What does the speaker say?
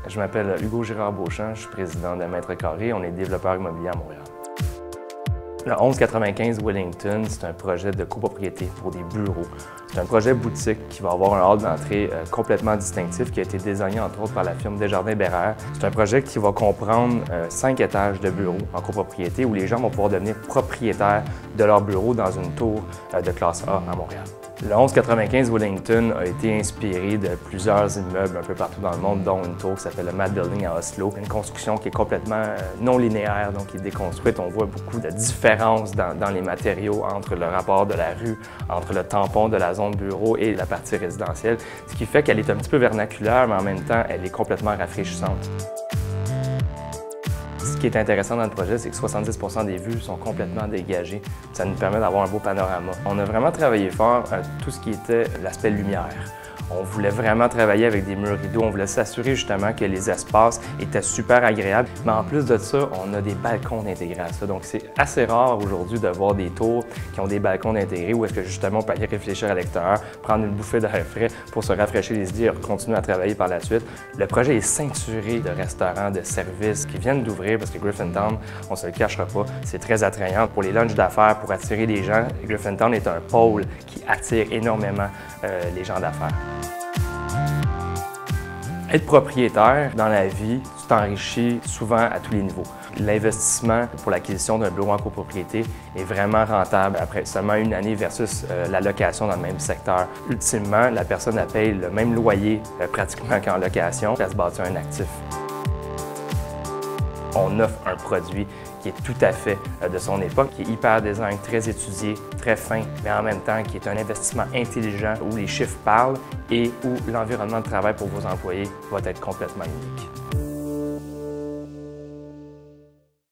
Je m'appelle Hugo Girard-Beauchamp, je suis président de Mètre Carré, on est développeur immobilier à Montréal. Le 1195 Wellington, c'est un projet de copropriété pour des bureaux. C'est un projet boutique qui va avoir un hall d'entrée complètement distinctif qui a été désigné entre autres par la firme Desjardins-Beraire. C'est un projet qui va comprendre 5 étages de bureaux en copropriété où les gens vont pouvoir devenir propriétaires de leur bureau dans une tour de classe A à Montréal. Le 1195 Wellington a été inspiré de plusieurs immeubles un peu partout dans le monde, dont une tour qui s'appelle le Mad Building à Oslo. Une construction qui est complètement non linéaire, donc qui est déconstruite. On voit beaucoup de différences dans les matériaux entre le rapport de la rue, entre le tampon de la zone bureau et la partie résidentielle, ce qui fait qu'elle est un petit peu vernaculaire, mais en même temps, elle est complètement rafraîchissante. Ce qui est intéressant dans le projet, c'est que 70 % des vues sont complètement dégagées. Ça nous permet d'avoir un beau panorama. On a vraiment travaillé fort à tout ce qui était l'aspect lumière. On voulait vraiment travailler avec des murs rideaux. On voulait s'assurer justement que les espaces étaient super agréables. Mais en plus de ça, on a des balcons intégrés à ça. Donc c'est assez rare aujourd'hui de voir des tours qui ont des balcons intégrés où est-ce que justement on peut aller réfléchir à l'extérieur, prendre une bouffée d'air frais pour se rafraîchir les idées et continuer à travailler par la suite. Le projet est ceinturé de restaurants, de services qui viennent d'ouvrir parce que Griffintown, on ne se le cachera pas, c'est très attrayant pour les lunchs d'affaires, pour attirer les gens. Griffintown est un pôle qui attire énormément les gens d'affaires. Être propriétaire dans la vie, tu t'enrichis souvent à tous les niveaux. L'investissement pour l'acquisition d'un bureau en copropriété est vraiment rentable après seulement une année versus la location dans le même secteur. Ultimement, la personne elle paye le même loyer pratiquement qu'en location, elle se bâtit un actif. On offre un produit qui est tout à fait de son époque, qui est hyper design, très étudié, très fin, mais en même temps qui est un investissement intelligent où les chiffres parlent et où l'environnement de travail pour vos employés va être complètement unique.